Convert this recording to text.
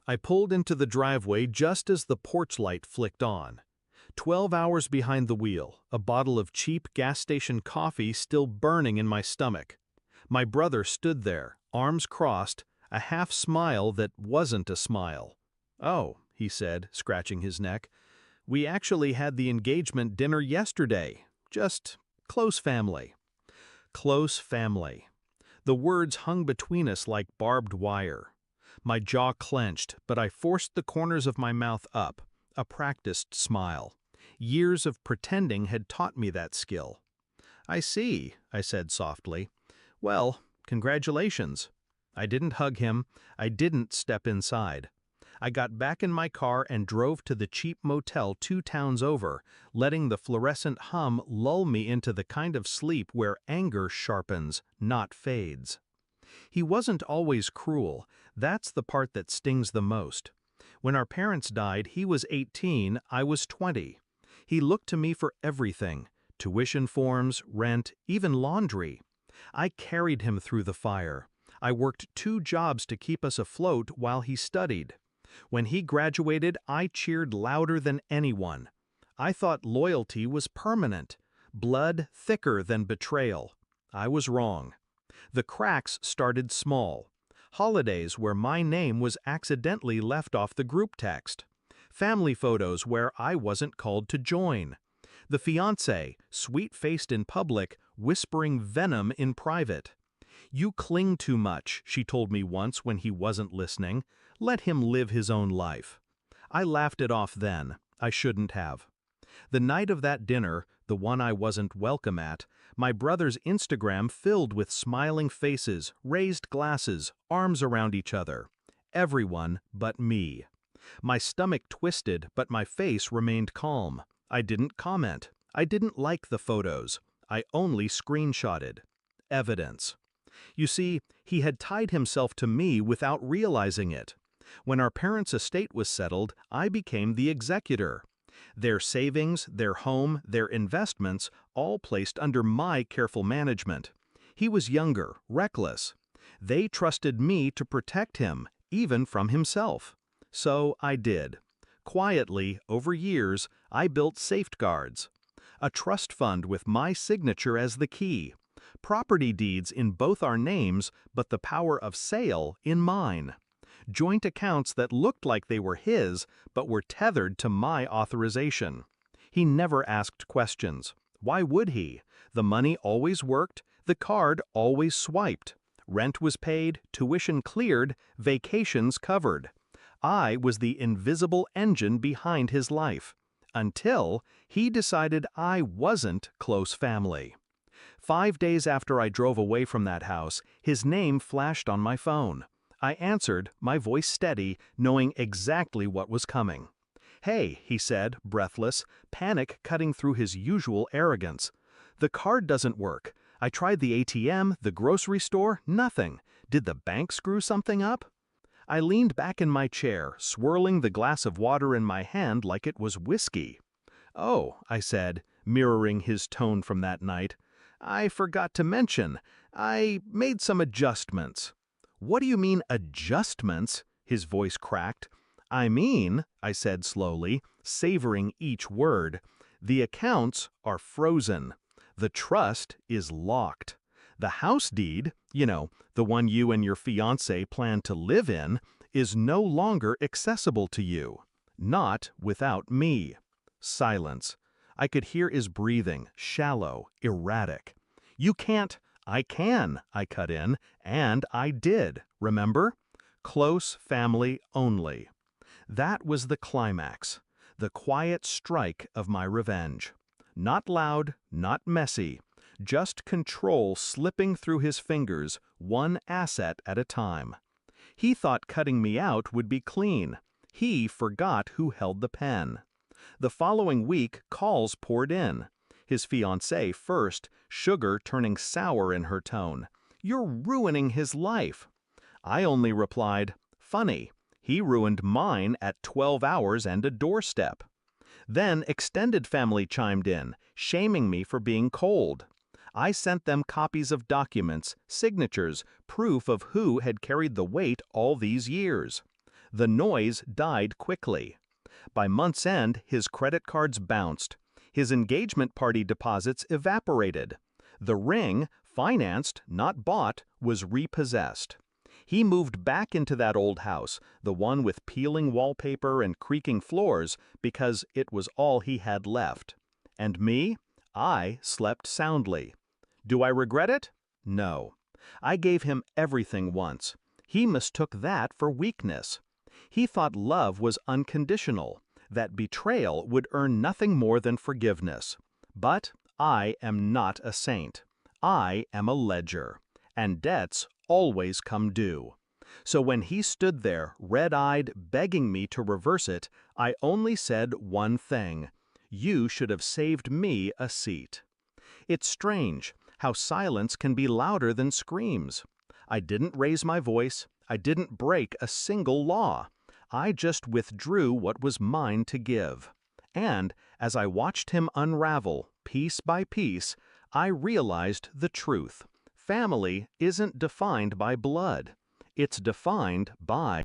I pulled into the driveway just as the porch light flicked on. 12 hours behind the wheel, a bottle of cheap gas station coffee still burning in my stomach. My brother stood there, arms crossed, a half smile that wasn't a smile. "Oh," he said, scratching his neck, "we actually had the engagement dinner yesterday. Just close family." Close family. The words hung between us like barbed wire. My jaw clenched, but I forced the corners of my mouth up, a practiced smile. Years of pretending had taught me that skill. "I see," I said softly. "Well, congratulations." I didn't hug him. I didn't step inside. I got back in my car and drove to the cheap motel 2 towns over, letting the fluorescent hum lull me into the kind of sleep where anger sharpens, not fades. He wasn't always cruel. That's the part that stings the most. When our parents died, he was 18, I was 20. He looked to me for everything: tuition forms, rent, even laundry. I carried him through the fire. I worked 2 jobs to keep us afloat while he studied. When he graduated, I cheered louder than anyone. I thought loyalty was permanent, blood thicker than betrayal. I was wrong. The cracks started small. Holidays where my name was accidentally left off the group text. Family photos where I wasn't called to join. The fiancé, sweet-faced in public, whispering venom in private. "You cling too much," she told me once when he wasn't listening. "Let him live his own life." I laughed it off then. I shouldn't have. The night of that dinner, the one I wasn't welcome at, my brother's Instagram filled with smiling faces, raised glasses, arms around each other. Everyone but me. My stomach twisted, but my face remained calm. I didn't comment. I didn't like the photos. I only screenshotted. Evidence. You see, he had tied himself to me without realizing it. When our parents' estate was settled, I became the executor. Their savings, their home, their investments, all placed under my careful management. He was younger, reckless. They trusted me to protect him, even from himself. So I did. Quietly, over years, I built safeguards. A trust fund with my signature as the key. Property deeds in both our names, but the power of sale in mine. Joint accounts that looked like they were his, but were tethered to my authorization. He never asked questions. Why would he? The money always worked, the card always swiped. Rent was paid, tuition cleared, vacations covered. I was the invisible engine behind his life. Until he decided I wasn't close family. 5 days after I drove away from that house, his name flashed on my phone. I answered, my voice steady, knowing exactly what was coming. "Hey," he said, breathless, panic cutting through his usual arrogance. "The card doesn't work. I tried the ATM, the grocery store, nothing. Did the bank screw something up?" I leaned back in my chair, swirling the glass of water in my hand like it was whiskey. "Oh," I said, mirroring his tone from that night. "I forgot to mention, I made some adjustments." "What do you mean, adjustments?" His voice cracked. "I mean," I said slowly, savoring each word, "the accounts are frozen. The trust is locked. The house deed, the one you and your fiancé plan to live in, is no longer accessible to you. Not without me." Silence. I could hear his breathing, shallow, erratic. "You can't—" "I can," I cut in, and I did, remember? Close family only. That was the climax, the quiet strike of my revenge. Not loud, not messy, just control slipping through his fingers, one asset at a time. He thought cutting me out would be clean. He forgot who held the pen. The following week, calls poured in. His fiancée first, sugar turning sour in her tone. "You're ruining his life." I only replied, "Funny, he ruined mine at 12 hours and a doorstep." Then extended family chimed in, shaming me for being cold. I sent them copies of documents, signatures, proof of who had carried the weight all these years. The noise died quickly. By month's end, his credit cards bounced. His engagement party deposits evaporated. The ring, financed, not bought, was repossessed. He moved back into that old house, the one with peeling wallpaper and creaking floors, because it was all he had left. And me? I slept soundly. Do I regret it? No. I gave him everything once. He mistook that for weakness. He thought love was unconditional, that betrayal would earn nothing more than forgiveness. But I am not a saint. I am a ledger, and debts always come due. So when he stood there, red-eyed, begging me to reverse it, I only said one thing: you should have saved me a seat. It's strange how silence can be louder than screams. I didn't raise my voice. I didn't break a single law. I just withdrew what was mine to give. And as I watched him unravel, piece by piece, I realized the truth. Family isn't defined by blood. It's defined by